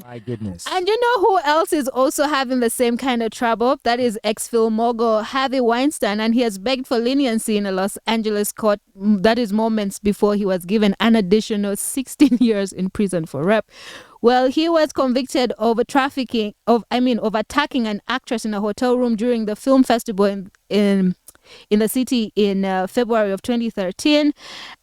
My goodness. And you know who else is also having the same kind of trouble? That is ex-film mogul Harvey Weinstein, and he has begged for leniency in a Los Angeles court. That is moments before he was given an additional 16 years in prison for rape. Well, he was convicted of attacking an actress in a hotel room during the film festival in the city in February of 2013.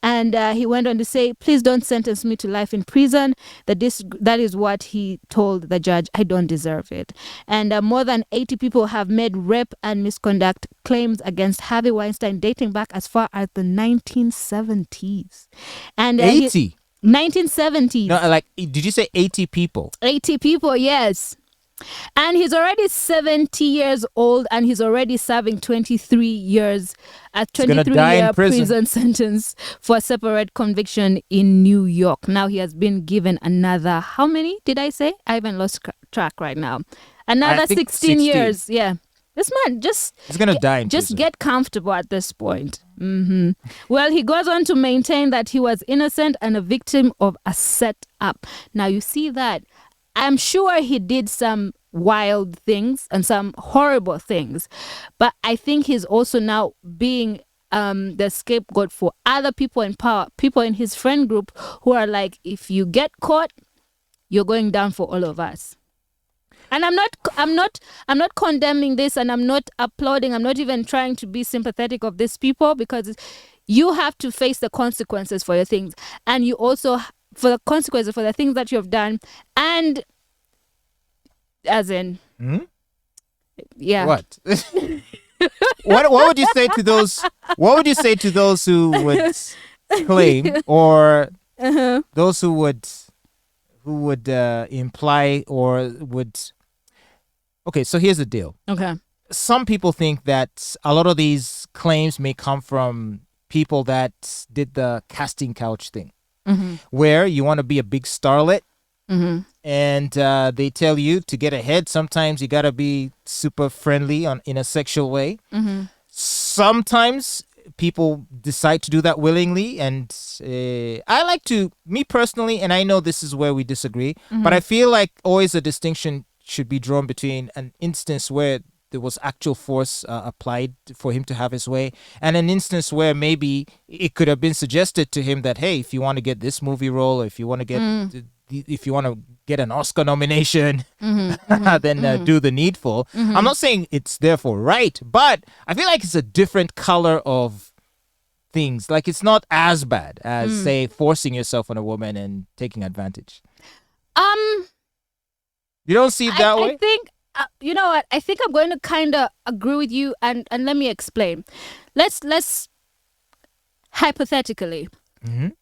And he went on to say, please don't sentence me to life in prison. That is what he told the judge. I don't deserve it. And more than 80 people have made rape and misconduct claims against Harvey Weinstein dating back as far as the 1970s. And 80? 1970s. No, did you say 80 people? 80 people, yes. And he's already 70 years old, and he's already serving 23 years, a 23-year prison sentence for a separate conviction in New York. Now he has been given another, how many did I say? I haven't lost track right now. Another 16 years. Yeah. This man he's going to die in just prison. Get comfortable at this point. Mm-hmm. Well, he goes on to maintain that he was innocent and a victim of a setup. Now you see that. I'm sure he did some wild things and some horrible things, but I think he's also now being the scapegoat for other people in power, people in his friend group who are like, if you get caught, you're going down for all of us. And I'm not condemning this, and I'm not applauding. I'm not even trying to be sympathetic of these people, because you have to face the consequences for your things, and you also for the consequences for the things that you have done. And as in yeah, what what would you say to those who would claim, or those who would imply, or would... Okay, so here's the deal. Okay. Some people think that a lot of these claims may come from people that did the casting couch thing, where you want to be a big starlet, and they tell you to get ahead, sometimes you got to be super friendly in a sexual way. Sometimes people decide to do that willingly, and I like to, me personally, and I know this is where we disagree, but I feel like always a distinction should be drawn between an instance where there was actual force applied for him to have his way, and an instance where maybe it could have been suggested to him that, hey, if you want to get this movie role, or if you want to get an Oscar nomination, then do the needful. I'm not saying it's therefore right, but I feel like it's a different color of things. Like, it's not as bad as, say, forcing yourself on a woman and taking advantage. You don't see it that way? I think, you know what? I think I'm going to kind of agree with you, and let me explain. Let's hypothetically,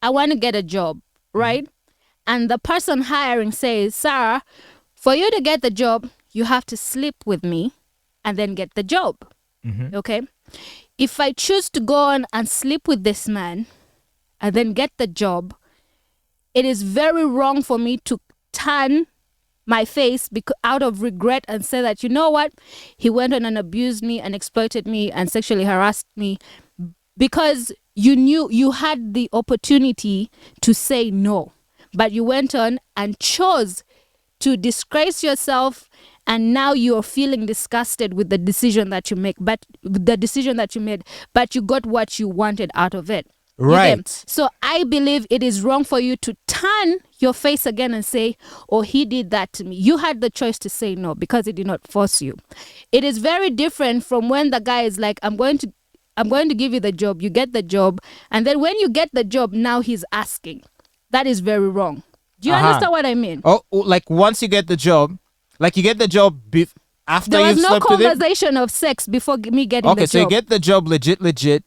I want to get a job, right? And the person hiring says, Sarah, for you to get the job, you have to sleep with me and then get the job. Okay? If I choose to go on and sleep with this man and then get the job, it is very wrong for me to turn my face out of regret and say that, you know what, he went on and abused me and exploited me and sexually harassed me, because you knew you had the opportunity to say no, but you went on and chose to disgrace yourself, and now you're feeling disgusted with the decision that you made, but you got what you wanted out of it. Right. So I believe it is wrong for you to turn your face again and say, oh, he did that to me. You had the choice to say no because he did not force you. It is very different from when the guy is like, I'm going to give you the job. You get the job. And then when you get the job, now he's asking. That is very wrong. Do you understand what I mean? Oh, like once you get the job, like you get the job after there was you've no slept with him? conversation of sex before me getting the job. Okay, so you get the job legit,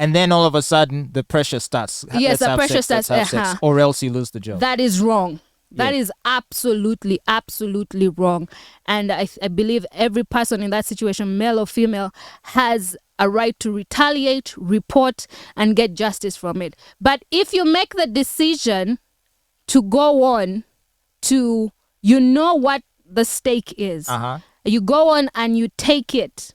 and then all of a sudden the pressure starts. Yes, the pressure starts. Let's have sex, or else you lose the job. That is wrong. That is absolutely wrong. And I believe every person in that situation, male or female, has a right to retaliate, report, and get justice from it. But if you make the decision to go on to, you know what the stake is. You go on and you take it.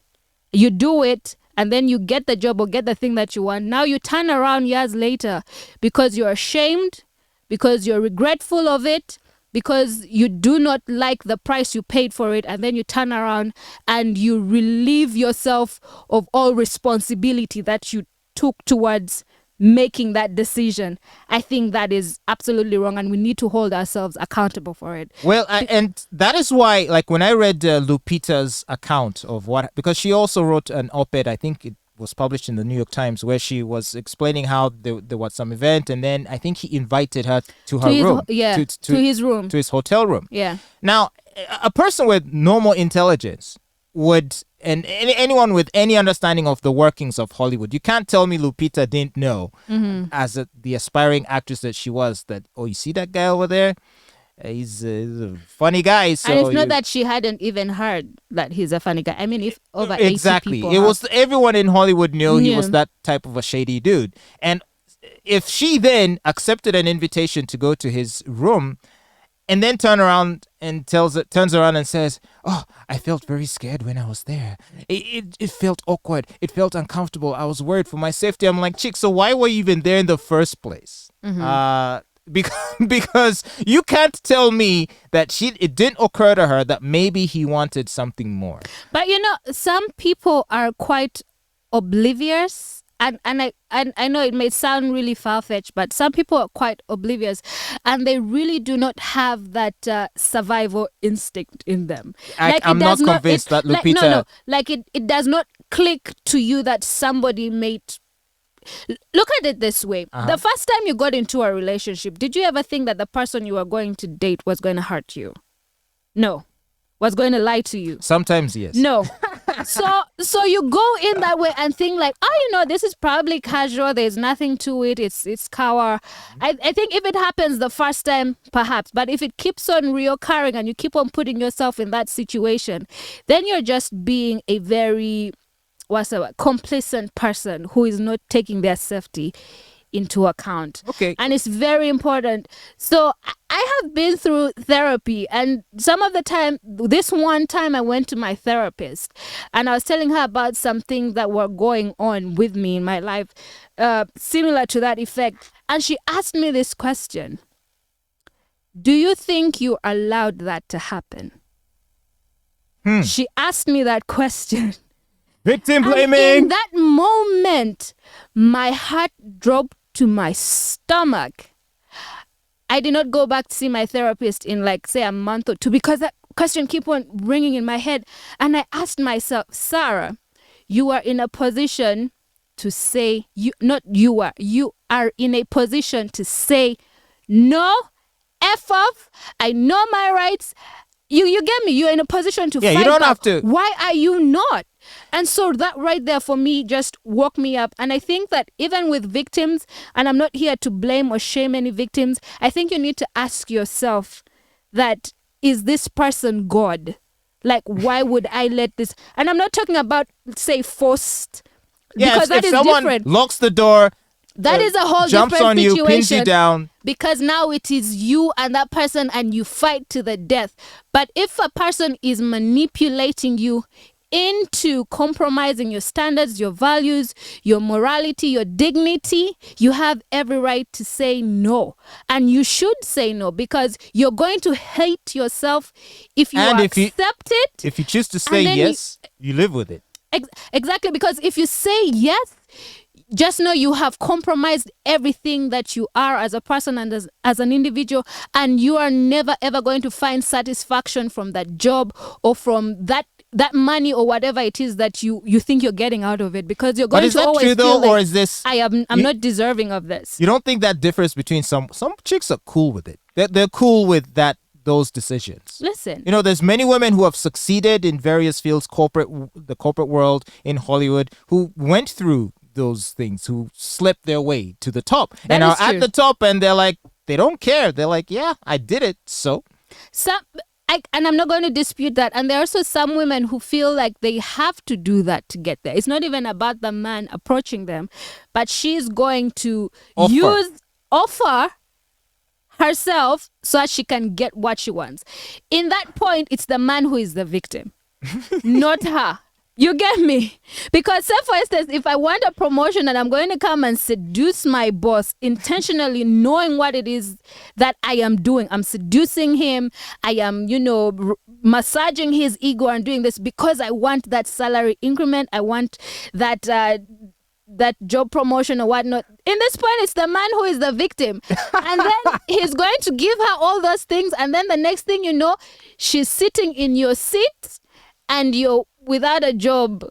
You do it. And then you get the job or get the thing that you want. Now you turn around years later because you're ashamed, because you're regretful of it, because you do not like the price you paid for it, and then you turn around and you relieve yourself of all responsibility that you took towards making that decision. I think that is absolutely wrong, and we need to hold ourselves accountable for it. Well, and that is why, like, when I read Lupita's account of what, because she also wrote an op-ed, I think it was published in the New York Times, where she was explaining how there was some event, and then I think he invited her to her room. To his room. To his hotel room. Yeah. Now, a person with normal intelligence would, and anyone with any understanding of the workings of Hollywood, you can't tell me Lupita didn't know, as the aspiring actress that she was, that, oh, you see that guy over there? He's a funny guy. So and it's not that she hadn't even heard that he's a funny guy. I mean, if over 80 people it was, everyone in Hollywood knew he was that type of a shady dude. And if she then accepted an invitation to go to his room, and then turns around and says, "Oh, I felt very scared when I was there. It felt awkward. It felt uncomfortable. I was worried for my safety." I'm like, chick, so why were you even there in the first place? Because you can't tell me that it didn't occur to her that maybe he wanted something more. But some people are quite oblivious. And I know it may sound really far-fetched, but some people are quite oblivious, and they really do not have that survival instinct in them. I'm not convinced that Lupita... it does not click to you that somebody made... Look at it this way. The first time you got into a relationship, did you ever think that the person you were going to date was going to hurt you? No. Was going to lie to you? Sometimes, yes. No. So you go in that way and think like, oh, this is probably casual. There's nothing to it. It's cower. I think if it happens the first time, perhaps. But if it keeps on reoccurring and you keep on putting yourself in that situation, then you're just being a very, complacent person who is not taking their safety into account. Okay. And it's very important. So I have been through therapy, and some of the time, this one time I went to my therapist and I was telling her about some things that were going on with me in my life, similar to that effect. And she asked me this question: do you think you allowed that to happen? She asked me that question. Victim blaming. And in that moment, my heart dropped to my stomach. I did not go back to see my therapist in a month or two, because that question kept on ringing in my head. And I asked myself, Sarah, you are in a position to say, you are in a position to say, no, F off, I know my rights. You get me? You're in a position to fight you don't back. have to. Why are you not? And so that right there for me just woke me up. And I think that even with victims, and I'm not here to blame or shame any victims, I think you need to ask yourself that, is this person God? Like, why would I let this? And I'm not talking about, say, forced. Yeah, because that if is someone different. Locks the door, that is a whole jumps different on situation. you, pins you down. Because now it is you and that person, and you fight to the death. But if a person is manipulating you into compromising your standards, your values, your morality, your dignity, you have every right to say no. And you should say no, because you're going to hate yourself if you accept it. If you choose to say yes, you live with it. Exactly, because if you say yes, just know you have compromised everything that you are as a person and as an individual, and you are never ever going to find satisfaction from that job or from that money or whatever it is that you think you're getting out of it, because you're going to always feel like, or is this? I'm not deserving of this. You don't think that differs between some chicks are cool with it. They're cool with those decisions. Listen, there's many women who have succeeded in various fields, the corporate world, in Hollywood, who went through those things, who slept their way to the top and are at the top, and they're like, they don't care. They're like, yeah, I did it. And I'm not going to dispute that. And there are also some women who feel like they have to do that to get there. It's not even about the man approaching them, but she's going to offer herself so that she can get what she wants. In that point, it's the man who is the victim, not her. You get me? Because say for instance, if I want a promotion and I'm going to come and seduce my boss intentionally, knowing what it is that I am doing, I'm seducing him, I am, massaging his ego and doing this because I want that salary increment, I want that that job promotion or whatnot. In this point, it's the man who is the victim. And then he's going to give her all those things. And then the next thing you know, she's sitting in your seat and you're without a job.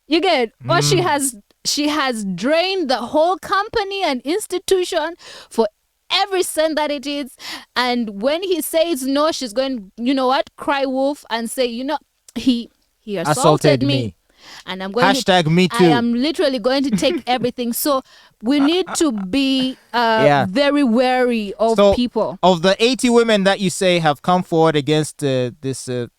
You get? Or she has drained the whole company and institution for every cent that it is. And when he says no, she's going, cry wolf and say, he assaulted me. And I'm going #me too. I am literally going to take everything. So we need to be very wary of people. Of the 80 women that you say have come forward against Harvey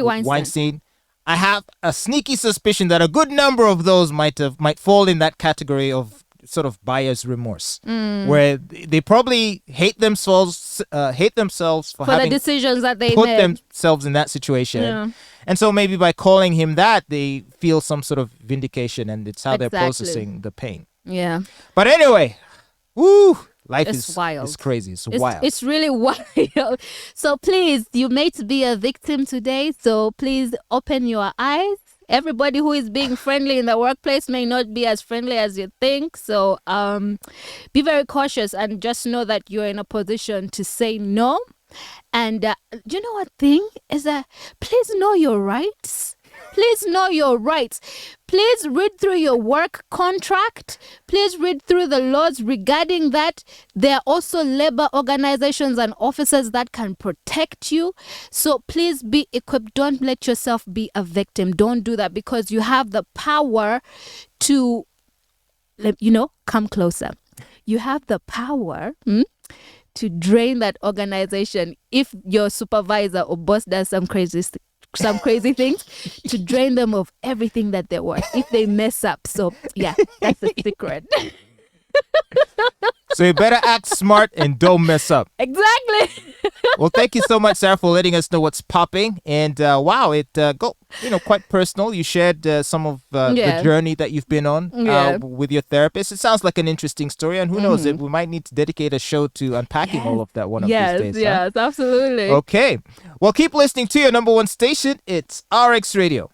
Weinstein, I have a sneaky suspicion that a good number of those might fall in that category of sort of buyer's remorse, where they probably hate themselves for having the decisions that they put made. themselves in that situation. Yeah. And so maybe by calling him that, they feel some sort of vindication, and it's how they're Exactly. processing the pain. Yeah. But anyway, life It's is wild. It's crazy. It's wild. It's really wild. So please, you may be a victim today. So please open your eyes. Everybody who is being friendly in the workplace may not be as friendly as you think. So be very cautious and just know that you're in a position to say no. And you know what thing is that please know your rights. Please know your rights. Please read through your work contract. Please read through the laws regarding that. There are also labor organizations and offices that can protect you. So please be equipped. Don't let yourself be a victim. Don't do that, because you have the power to, come closer. You have the power to drain that organization if your supervisor or boss does some crazy things, to drain them of everything that they're worth if they mess up. So yeah, that's the secret. So you better act smart and don't mess up. Exactly. Well, thank you so much, Sarah, for letting us know what's popping. And wow, it quite personal. You shared some of the journey that you've been on with your therapist. It sounds like an interesting story, and who knows, we might need to dedicate a show to unpacking all of that one of these days. Yes, absolutely. Okay. Well, keep listening to your number one station. It's RX Radio.